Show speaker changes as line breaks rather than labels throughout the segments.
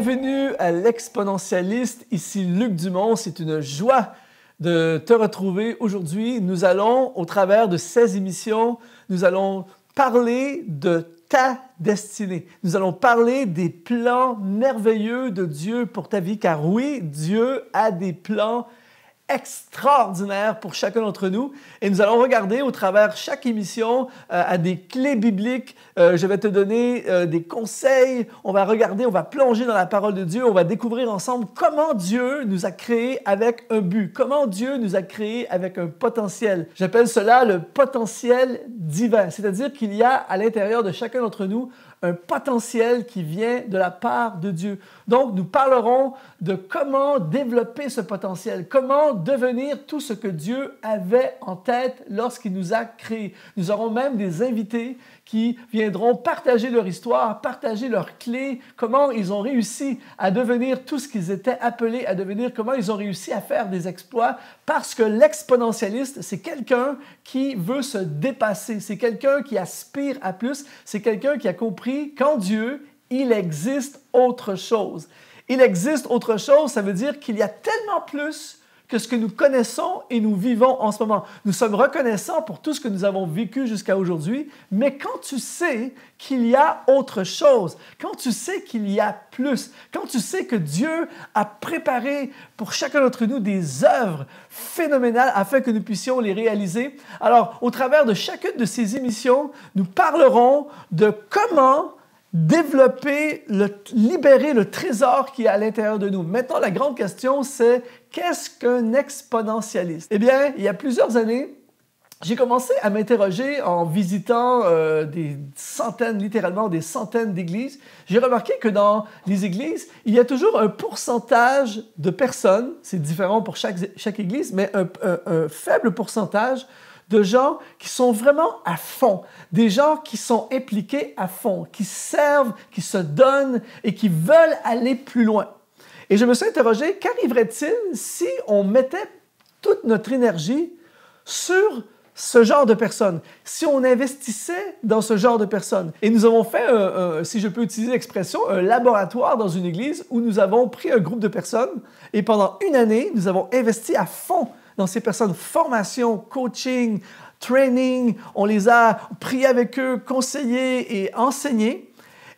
Bienvenue à l'Exponentialiste, ici Luc Dumont, c'est une joie de te retrouver aujourd'hui. Nous allons, au travers de ces émissions, nous allons parler de ta destinée. Nous allons parler des plans merveilleux de Dieu pour ta vie, car oui, Dieu a des plans extraordinaire pour chacun d'entre nous. Et nous allons regarder au travers chaque émission à des clés bibliques. Je vais te donner des conseils. On va regarder, on va plonger dans la parole de Dieu. On va découvrir ensemble comment Dieu nous a créés avec un but. Comment Dieu nous a créés avec un potentiel. J'appelle cela le potentiel divin. C'est-à-dire qu'il y a à l'intérieur de chacun d'entre nous un potentiel qui vient de la part de Dieu. Donc, nous parlerons de comment développer ce potentiel, comment devenir tout ce que Dieu avait en tête lorsqu'il nous a créés. Nous aurons même des invités qui viendront partager leur histoire, partager leurs clés, comment ils ont réussi à devenir tout ce qu'ils étaient appelés à devenir, comment ils ont réussi à faire des exploits, parce que l'exponentialiste, c'est quelqu'un qui veut se dépasser, c'est quelqu'un qui aspire à plus, c'est quelqu'un qui a compris qu'en Dieu, il existe autre chose. Il existe autre chose, ça veut dire qu'il y a tellement plus que ce que nous connaissons et nous vivons en ce moment. Nous sommes reconnaissants pour tout ce que nous avons vécu jusqu'à aujourd'hui, mais quand tu sais qu'il y a autre chose, quand tu sais qu'il y a plus, quand tu sais que Dieu a préparé pour chacun d'entre nous des œuvres phénoménales afin que nous puissions les réaliser, alors au travers de chacune de ces émissions, nous parlerons de comment libérer le trésor qui est à l'intérieur de nous. Maintenant, la grande question, c'est qu'est-ce qu'un exponentialiste? Eh bien, il y a plusieurs années, j'ai commencé à m'interroger en visitant des centaines, littéralement des centaines d'églises. J'ai remarqué que dans les églises, il y a toujours un pourcentage de personnes, c'est différent pour chaque église, mais un faible pourcentage de gens qui sont vraiment à fond, des gens qui sont impliqués à fond, qui servent, qui se donnent et qui veulent aller plus loin. Et je me suis interrogé, qu'arriverait-il si on mettait toute notre énergie sur ce genre de personnes, si on investissait dans ce genre de personnes? Et nous avons fait, si je peux utiliser l'expression, un laboratoire dans une église où nous avons pris un groupe de personnes et pendant une année, nous avons investi à fond dans ces personnes, formation, coaching, training, on les a priés avec eux, conseillés et enseignés.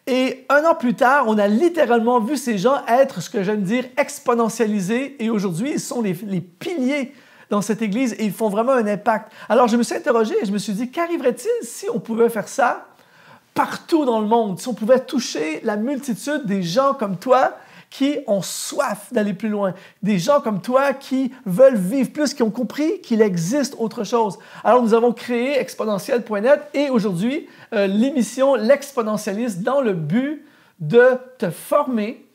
Et un an plus tard, on a littéralement vu ces gens être, ce que j'aime dire, exponentialisés. Et aujourd'hui, ils sont les piliers dans cette église et ils font vraiment un impact. Alors, je me suis interrogé et je me suis dit, qu'arriverait-il si on pouvait faire ça partout dans le monde, si on pouvait toucher la multitude des gens comme toi qui ont soif d'aller plus loin, des gens comme toi qui veulent vivre plus, qui ont compris qu'il existe autre chose. Alors, nous avons créé exponentiel.net et aujourd'hui, l'émission L'Exponentialiste dans le but de te former,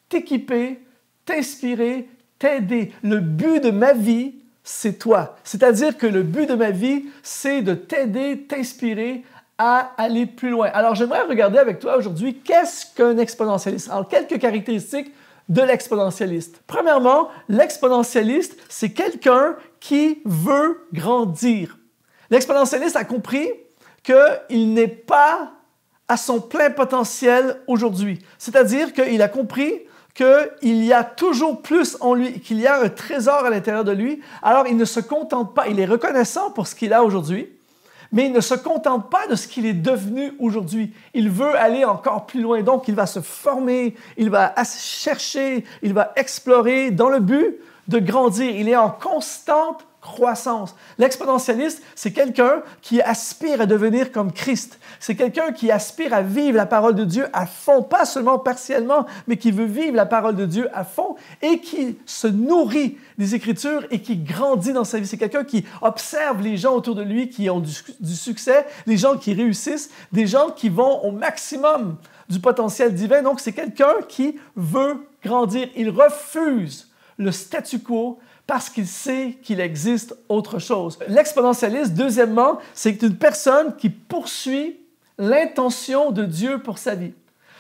t'équiper, t'inspirer, t'aider. Le but de ma vie, c'est toi. C'est-à-dire que le but de ma vie, c'est de t'aider, t'inspirer à aller plus loin. Alors, j'aimerais regarder avec toi aujourd'hui qu'est-ce qu'un exponentialiste. Alors, quelques caractéristiques de l'exponentialiste. Premièrement, l'exponentialiste, c'est quelqu'un qui veut grandir. L'exponentialiste a compris qu'il n'est pas à son plein potentiel aujourd'hui. C'est-à-dire qu'il a compris qu'il y a toujours plus en lui, qu'il y a un trésor à l'intérieur de lui. Alors, il ne se contente pas, il est reconnaissant pour ce qu'il a aujourd'hui, mais il ne se contente pas de ce qu'il est devenu aujourd'hui. Il veut aller encore plus loin. Donc, il va se former, il va chercher, il va explorer dans le but de grandir. Il est en constante croissance. L'exponentialiste, c'est quelqu'un qui aspire à devenir comme Christ. C'est quelqu'un qui aspire à vivre la parole de Dieu à fond, pas seulement partiellement, mais qui veut vivre la parole de Dieu à fond et qui se nourrit des Écritures et qui grandit dans sa vie. C'est quelqu'un qui observe les gens autour de lui qui ont du succès, les gens qui réussissent, des gens qui vont au maximum du potentiel divin. Donc, c'est quelqu'un qui veut grandir. Il refuse le statu quo parce qu'il sait qu'il existe autre chose. L'exponentialiste, deuxièmement, c'est une personne qui poursuit l'intention de Dieu pour sa vie.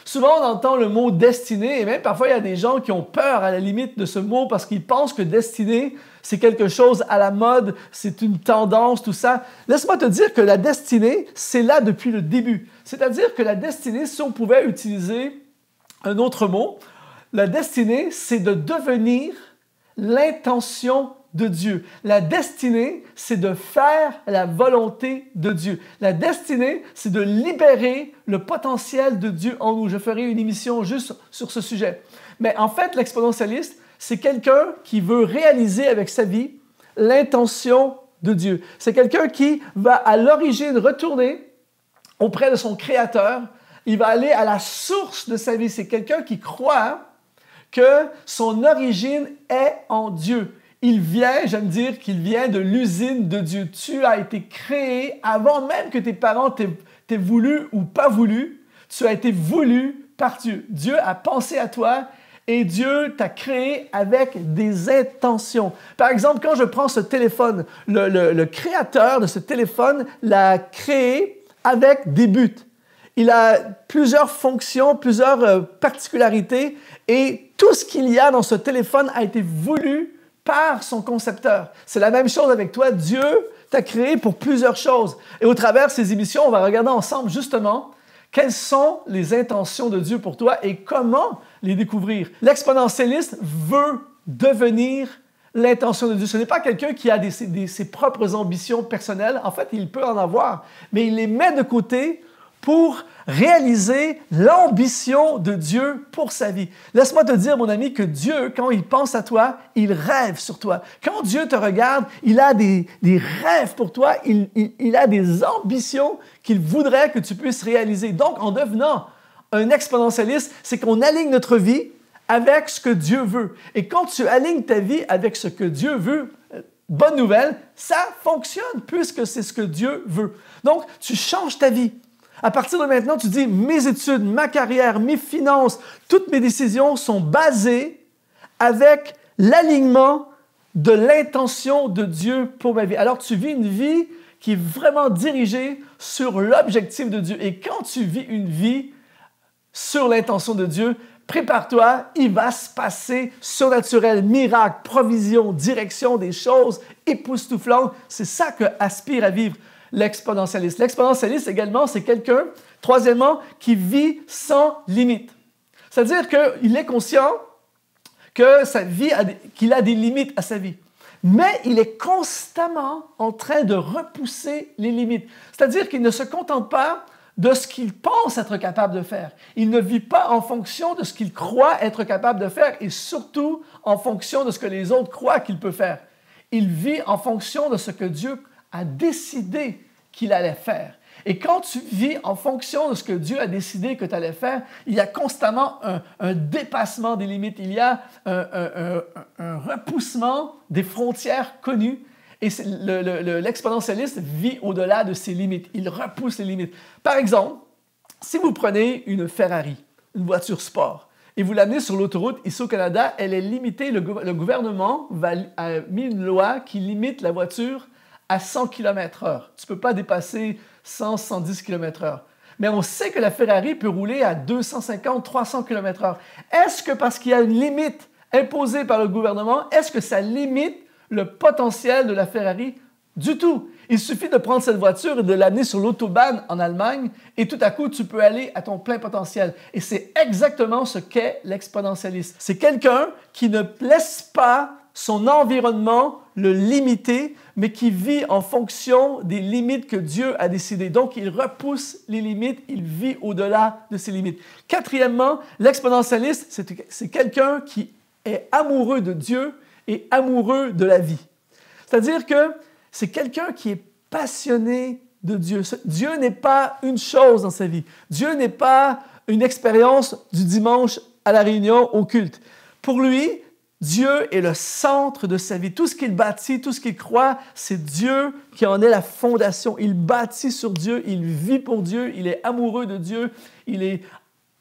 Souvent, on entend le mot « destinée » et même parfois, il y a des gens qui ont peur à la limite de ce mot parce qu'ils pensent que « destinée », c'est quelque chose à la mode, c'est une tendance, tout ça. Laisse-moi te dire que la destinée, c'est là depuis le début. C'est-à-dire que la destinée, si on pouvait utiliser un autre mot, La destinée, c'est de devenir l'intention de Dieu. La destinée, c'est de faire la volonté de Dieu. La destinée, c'est de libérer le potentiel de Dieu en nous. Je ferai une émission juste sur ce sujet. Mais en fait, l'exponentialiste, c'est quelqu'un qui veut réaliser avec sa vie l'intention de Dieu. C'est quelqu'un qui va à l'origine retourner auprès de son Créateur. Il va aller à la source de sa vie. C'est quelqu'un qui croit que son origine est en Dieu. Il vient, j'aime dire qu'il vient de l'usine de Dieu. Tu as été créé avant même que tes parents t'aient voulu ou pas voulu. Tu as été voulu par Dieu. Dieu a pensé à toi et Dieu t'a créé avec des intentions. Par exemple, quand je prends ce téléphone, le créateur de ce téléphone l'a créé avec des buts. Il a plusieurs fonctions, plusieurs particularités et tout ce qu'il y a dans ce téléphone a été voulu par son concepteur. C'est la même chose avec toi. Dieu t'a créé pour plusieurs choses. Et au travers de ces émissions, on va regarder ensemble justement quelles sont les intentions de Dieu pour toi et comment les découvrir. L'exponentialiste veut devenir l'intention de Dieu. Ce n'est pas quelqu'un qui a ses propres ambitions personnelles. En fait, il peut en avoir, mais il les met de côté pour réaliser l'ambition de Dieu pour sa vie. Laisse-moi te dire, mon ami, que Dieu, quand il pense à toi, il rêve sur toi. Quand Dieu te regarde, il a des rêves pour toi, il a des ambitions qu'il voudrait que tu puisses réaliser. Donc, en devenant un exponentialiste, c'est qu'on aligne notre vie avec ce que Dieu veut. Et quand tu alignes ta vie avec ce que Dieu veut, bonne nouvelle, ça fonctionne puisque c'est ce que Dieu veut. Donc, tu changes ta vie. À partir de maintenant, tu dis, mes études, ma carrière, mes finances, toutes mes décisions sont basées avec l'alignement de l'intention de Dieu pour ma vie. Alors, tu vis une vie qui est vraiment dirigée sur l'objectif de Dieu. Et quand tu vis une vie sur l'intention de Dieu, prépare-toi, il va se passer surnaturel, miracle, provision, direction, des choses époustouflantes. C'est ça que aspire à vivre l'exponentialiste. L'exponentialiste également, c'est quelqu'un, troisièmement, qui vit sans limite. C'est-à-dire qu'il est conscient que sa vie qu'il a des limites à sa vie. Mais il est constamment en train de repousser les limites. C'est-à-dire qu'il ne se contente pas de ce qu'il pense être capable de faire. Il ne vit pas en fonction de ce qu'il croit être capable de faire et surtout en fonction de ce que les autres croient qu'il peut faire. Il vit en fonction de ce que Dieu a décidé qu'il allait faire. Et quand tu vis en fonction de ce que Dieu a décidé que tu allais faire, il y a constamment un dépassement des limites, il y a un repoussement des frontières connues. Et l'exponentialiste vit au-delà de ses limites. Il repousse les limites. Par exemple, si vous prenez une Ferrari, une voiture sport, et vous l'amenez sur l'autoroute, ici au Canada, elle est limitée. Le gouvernement a mis une loi qui limite la voiture à 100 km/h. Tu ne peux pas dépasser 100, 110 km/h. Mais on sait que la Ferrari peut rouler à 250, 300 km/h. Est-ce que parce qu'il y a une limite imposée par le gouvernement, est-ce que ça limite le potentiel de la Ferrari? Du tout. Il suffit de prendre cette voiture et de l'amener sur l'autobahn en Allemagne et tout à coup, tu peux aller à ton plein potentiel. Et c'est exactement ce qu'est l'exponentialiste. C'est quelqu'un qui ne laisse pas son environnement le limiter, mais qui vit en fonction des limites que Dieu a décidées. Donc, il repousse les limites, il vit au-delà de ses limites. Quatrièmement, l'exponentialiste, c'est quelqu'un qui est amoureux de Dieu et amoureux de la vie. C'est-à-dire que c'est quelqu'un qui est passionné de Dieu. Dieu n'est pas une chose dans sa vie. Dieu n'est pas une expérience du dimanche à la réunion au culte. Pour lui, Dieu est le centre de sa vie. Tout ce qu'il bâtit, tout ce qu'il croit, c'est Dieu qui en est la fondation. Il bâtit sur Dieu, il vit pour Dieu, il est amoureux de Dieu, il est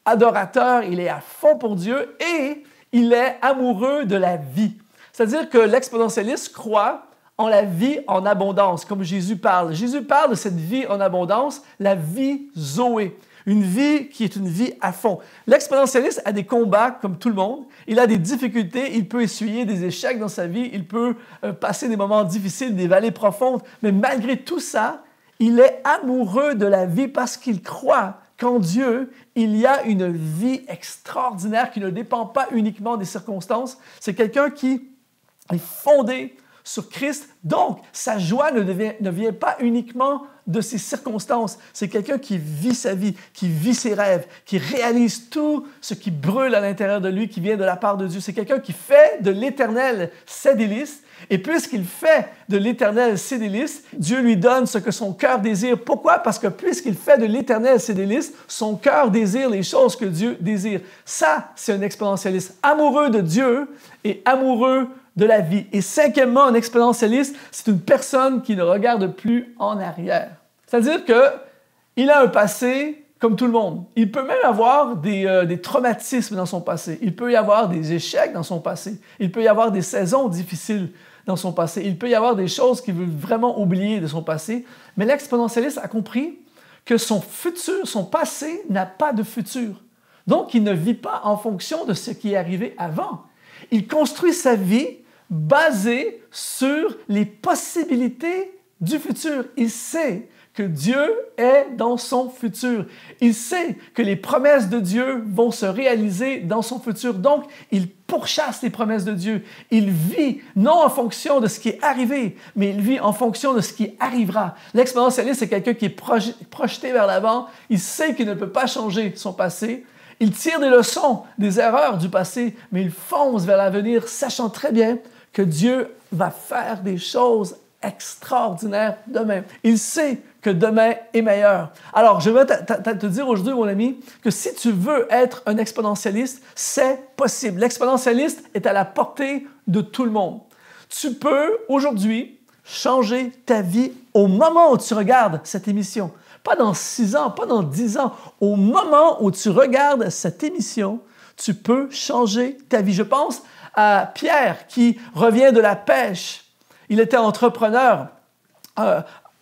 adorateur, il est à fond pour Dieu et il est amoureux de la vie. C'est-à-dire que l'exponentialiste croit en la vie en abondance, comme Jésus parle. Jésus parle de cette vie en abondance, la vie Zoé. Une vie qui est une vie à fond. L'exponentialiste a des combats comme tout le monde. Il a des difficultés, il peut essuyer des échecs dans sa vie, il peut passer des moments difficiles, des vallées profondes. Mais malgré tout ça, il est amoureux de la vie parce qu'il croit qu'en Dieu, il y a une vie extraordinaire qui ne dépend pas uniquement des circonstances. C'est quelqu'un qui est fondé sur Christ. Donc, sa joie ne vient pas uniquement de ses circonstances. C'est quelqu'un qui vit sa vie, qui vit ses rêves, qui réalise tout ce qui brûle à l'intérieur de lui, qui vient de la part de Dieu. C'est quelqu'un qui fait de l'Éternel ses délices. Et puisqu'il fait de l'Éternel ses délices, Dieu lui donne ce que son cœur désire. Pourquoi? Parce que puisqu'il fait de l'Éternel ses délices, son cœur désire les choses que Dieu désire. Ça, c'est un exponentialiste amoureux de Dieu et amoureux de la vie. Et cinquièmement, un exponentialiste, c'est une personne qui ne regarde plus en arrière. C'est-à-dire qu'il a un passé comme tout le monde. Il peut même avoir des traumatismes dans son passé. Il peut y avoir des échecs dans son passé. Il peut y avoir des saisons difficiles dans son passé. Il peut y avoir des choses qu'il veut vraiment oublier de son passé. Mais l'exponentialiste a compris que son futur, son passé n'a pas de futur. Donc, il ne vit pas en fonction de ce qui est arrivé avant. Il construit sa vie basée sur les possibilités du futur. Il sait que Dieu est dans son futur. Il sait que les promesses de Dieu vont se réaliser dans son futur. Donc, il pourchasse les promesses de Dieu. Il vit non en fonction de ce qui est arrivé, mais il vit en fonction de ce qui arrivera. L'exponentialiste, c'est quelqu'un qui est projeté vers l'avant. Il sait qu'il ne peut pas changer son passé. Il tire des leçons des erreurs du passé, mais il fonce vers l'avenir, sachant très bien que Dieu va faire des choses extraordinaires demain. Il sait que demain est meilleur. Alors, je vais te dire aujourd'hui, mon ami, que si tu veux être un exponentialiste, c'est possible. L'exponentialiste est à la portée de tout le monde. Tu peux aujourd'hui changer ta vie au moment où tu regardes cette émission. Pas dans 6 ans, pas dans 10 ans. Au moment où tu regardes cette émission, tu peux changer ta vie. Je pense à Pierre qui revient de la pêche. Il était entrepreneur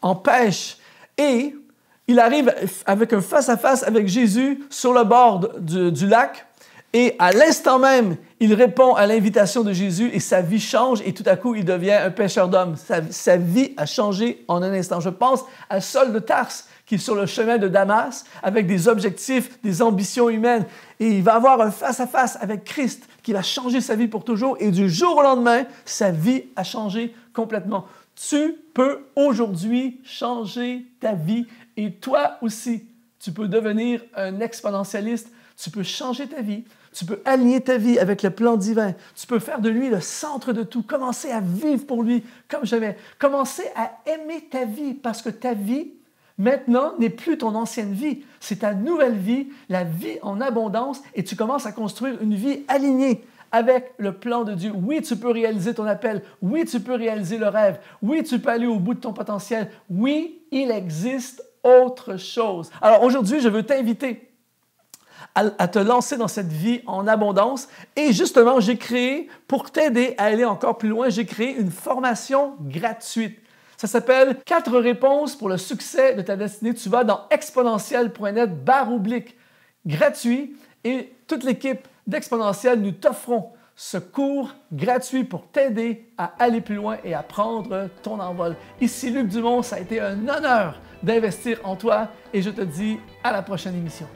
en pêche et il arrive avec un face-à-face avec Jésus sur le bord du lac et à l'instant même, il répond à l'invitation de Jésus et sa vie change et tout à coup, il devient un pêcheur d'hommes. Sa vie a changé en un instant. Je pense à Saul de Tarse qui est sur le chemin de Damas avec des objectifs, des ambitions humaines et il va avoir un face-à-face avec Christ qui va changer sa vie pour toujours et du jour au lendemain, sa vie a changé complètement. Tu peux aujourd'hui changer ta vie et toi aussi, tu peux devenir un exponentialiste. Tu peux changer ta vie. Tu peux aligner ta vie avec le plan divin. Tu peux faire de lui le centre de tout. Commencer à vivre pour lui comme jamais. Commencer à aimer ta vie parce que ta vie, maintenant, n'est plus ton ancienne vie. C'est ta nouvelle vie, la vie en abondance et tu commences à construire une vie alignée avec le plan de Dieu. Oui, tu peux réaliser ton appel. Oui, tu peux réaliser le rêve. Oui, tu peux aller au bout de ton potentiel. Oui, il existe autre chose. Alors aujourd'hui, je veux t'inviter à te lancer dans cette vie en abondance. Et justement, j'ai créé, pour t'aider à aller encore plus loin, j'ai créé une formation gratuite. Ça s'appelle « 4 réponses pour le succès de ta destinée ». Tu vas dans exponentiel.net/, gratuit. Et toute l'équipe d'Exponentiel, nous t'offrons ce cours gratuit pour t'aider à aller plus loin et à prendre ton envol. Ici Luc Dumont, ça a été un honneur d'investir en toi et je te dis à la prochaine émission.